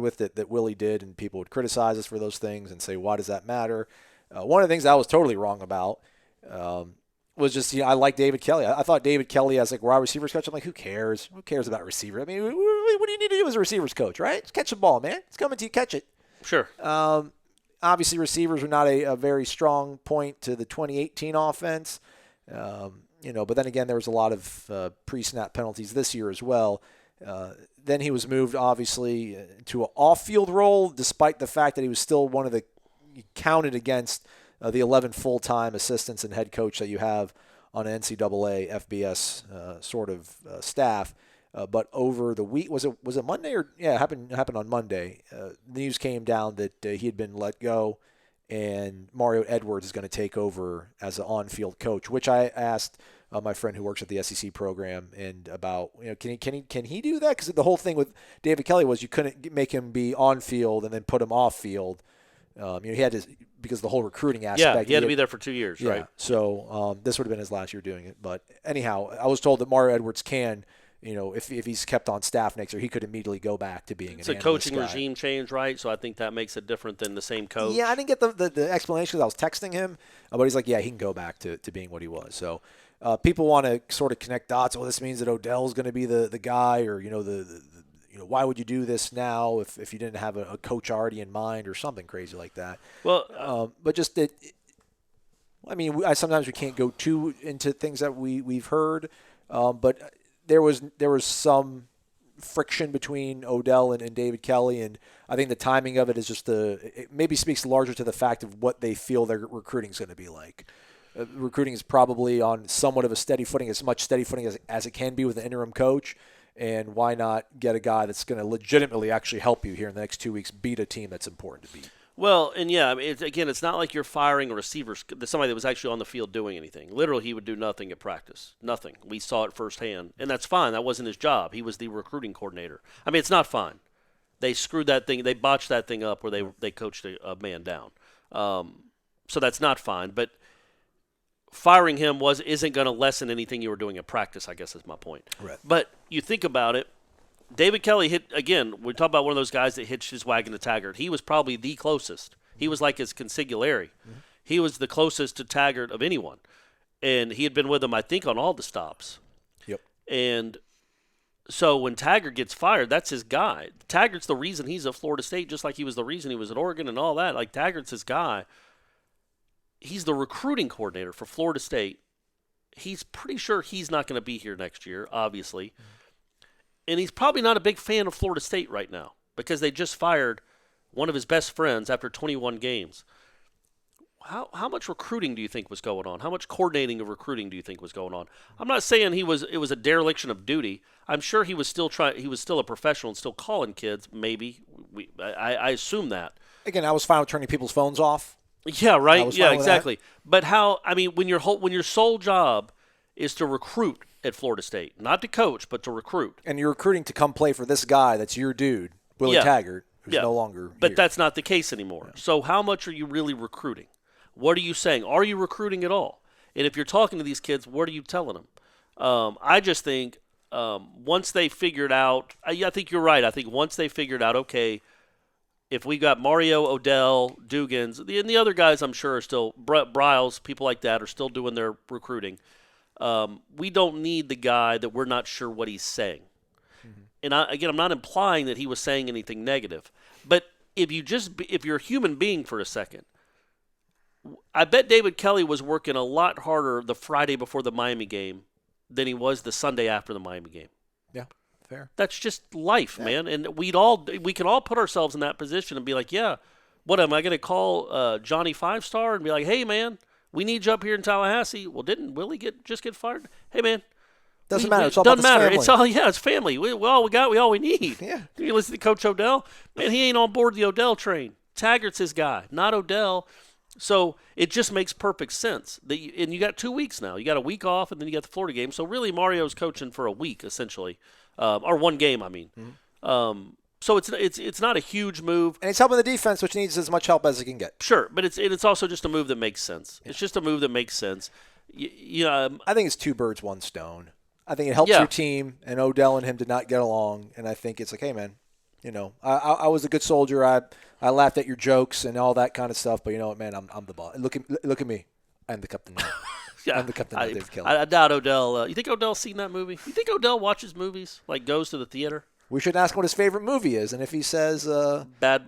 with that Willie did, and people would criticize us for those things and say, why does that matter? One of the things I was totally wrong about was just, I like David Kelly. I thought David Kelly as wide receivers coach. I'm like, who cares? Who cares about receiver? I mean, what do you need to do as a receivers coach, right? Just catch the ball, man. It's coming to you, catch it. Sure. Obviously, receivers were not a very strong point to the 2018 offense. But then again, there was a lot of pre-snap penalties this year as well. Then he was moved, obviously, to an off-field role, despite the fact that he was still one of the counted against the 11 full-time assistants and head coach that you have on an NCAA FBS sort of staff. But over the week, was it Monday or it happened on Monday? The news came down that he had been let go, and Mario Edwards is going to take over as an on-field coach. Which I asked my friend who works at the SEC program and about can he do that? Because the whole thing with David Kelly was you couldn't make him be on-field and then put him off-field. He had to, because of the whole recruiting aspect. Yeah, he had to be there for 2 years, right? So this would have been his last year doing it. But anyhow, I was told that Mario Edwards can. If he's kept on staff next year, he could immediately go back to being it's a coaching regime change, right? So I think that makes it different than the same coach. Yeah, I didn't get the explanation because I was texting him, but he's like, yeah, he can go back to being what he was. So people want to sort of connect dots. Oh, this means that Odell's going to be the guy, or why would you do this now if you didn't have a coach already in mind or something crazy like that? Well, but just that. Sometimes we can't go too into things that we've heard, but. There was some friction between Odell and David Kelly, and I think the timing of it is just it maybe speaks larger to the fact of what they feel their recruiting is going to be like. Recruiting is probably on somewhat of a steady footing, as much steady footing as it can be with an interim coach, and why not get a guy that's going to legitimately actually help you here in the next 2 weeks beat a team that's important to beat. Well, and yeah, it's not like you're firing a receiver, somebody that was actually on the field doing anything. Literally, he would do nothing at practice. Nothing. We saw it firsthand. And that's fine. That wasn't his job. He was the recruiting coordinator. It's not fine. They screwed that thing. They botched that thing up where they coached a man down. So that's not fine. But firing him isn't going to lessen anything you were doing at practice, I guess is my point. Right. But you think about it. David Kelly we talk about one of those guys that hitched his wagon to Taggart. He was probably the closest. He was like his consigliere. He was the closest to Taggart of anyone. And he had been with him, I think, on all the stops. Yep. And so when Taggart gets fired, that's his guy. Taggart's the reason he's at Florida State, just like he was the reason he was at Oregon and all that. Like, Taggart's his guy. He's the recruiting coordinator for Florida State. He's pretty sure he's not going to be here next year, obviously. And he's probably not a big fan of Florida State right now because they just fired one of his best friends after 21 games. How much recruiting do you think was going on? How much coordinating of recruiting do you think was going on? I'm not saying it was a dereliction of duty. I'm sure he was still a professional and still calling kids. Maybe I assume that. Again, I was fine with turning people's phones off. Yeah, right. Yeah, exactly. That. But when your sole job is to recruit at Florida State, not to coach, but to recruit, and you're recruiting to come play for this guy that's your dude, Willie Taggart, who's no longer. But here. that's not the case anymore. Yeah. So how much are you really recruiting? What are you saying? Are you recruiting at all? And if you're talking to these kids, what are you telling them? I just think once they figured out, I think you're right. I think once they figured out, okay, if we got Mario, Odell, Dugans, and the other guys I'm sure are still, Briles, people like that are still doing their recruiting. We don't need the guy that we're not sure what he's saying. Mm-hmm. And I'm not implying that he was saying anything negative. But if you're a human being for a second, I bet David Kelly was working a lot harder the Friday before the Miami game than he was the Sunday after the Miami game. Yeah, fair. That's just life, man. And we can all put ourselves in that position and be like, yeah, what am I going to call Johnny 5-Star and be like, hey, man, we need you up here in Tallahassee. Well, didn't Willie just get fired? Hey, man. Doesn't matter. It's all about family. It's all, it's family. We all we need. Yeah. You listen to Coach Odell? Man, he ain't on board the Odell train. Taggart's his guy, not Odell. So it just makes perfect sense. And you got 2 weeks now. You got a week off, and then you got the Florida game. So really, Mario's coaching for a week essentially, or one game. I mean, so it's not a huge move, and it's helping the defense, which needs as much help as it can get. Sure, but it's also just a move that makes sense. Yeah. It's just a move that makes sense. I think it's two birds, one stone. I think it helps your team, and Odell and him did not get along, and I think it's like, hey, man, I was a good soldier. I laughed at your jokes and all that kind of stuff, but you know what, man, I'm the boss. Look at me. I'm the captain now. Yeah, I'm the captain of David Kelly. I doubt Odell. You think Odell's seen that movie? You think Odell watches movies, like goes to the theater? We should ask what his favorite movie is, and if he says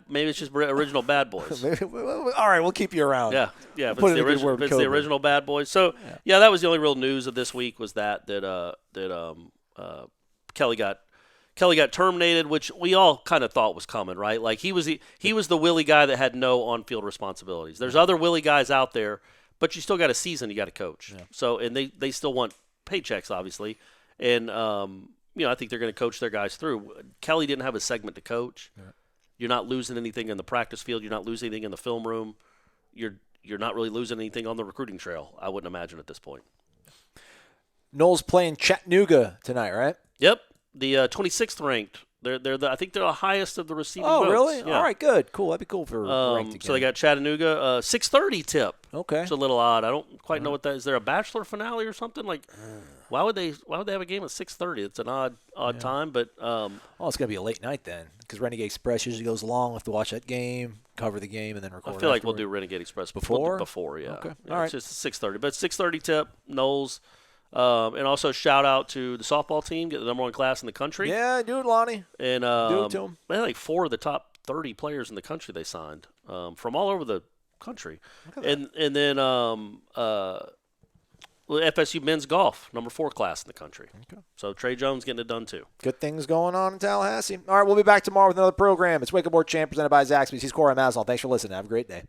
maybe it's just original Bad Boys. All right, we'll keep you around. Yeah. If it's the original Bad Boys. So that was the only real news of this week was that Kelly got terminated, which we all kind of thought was coming, right? Like he was the Willie guy that had no on-field responsibilities. There's other Willie guys out there, but you still got a season, you got to coach. Yeah. So and they still want paychecks, obviously, and I think they're going to coach their guys through. Kelly didn't have a segment to coach. Yeah. You're not losing anything in the practice field. You're not losing anything in the film room. You're not really losing anything on the recruiting trail, I wouldn't imagine at this point. Noles playing Chattanooga tonight, right? Yep. The 26th ranked. I think they're the highest of the receiving votes. Oh, really? Yeah. All right, good. Cool. That'd be cool for ranked again. So they got Chattanooga, 6:30 tip. Okay. It's a little odd. I don't quite know what that is. Is there a bachelor finale or something? Like, why would they have a game at 6:30? It's an odd time, but it's gonna be a late night then, because Renegade Express usually goes long. We'll have to watch that game, cover the game, and then record. I feel like we'll do Renegade Express before. Yeah. Okay. Yeah, all right. It's just 6:30, but 6:30 tip. Noles. And also shout out to the softball team, get the number one class in the country. Yeah, do it, Lonnie. And do it to them. They had like 4 of the top 30 players in the country they signed from all over the country. And then FSU men's golf, number 4 class in the country. Okay. So Trey Jones getting it done too. Good things going on in Tallahassee. All right, we'll be back tomorrow with another program. It's Wake Up Warchant presented by Zaxby's. He's Corey Maslon. Thanks for listening. Have a great day.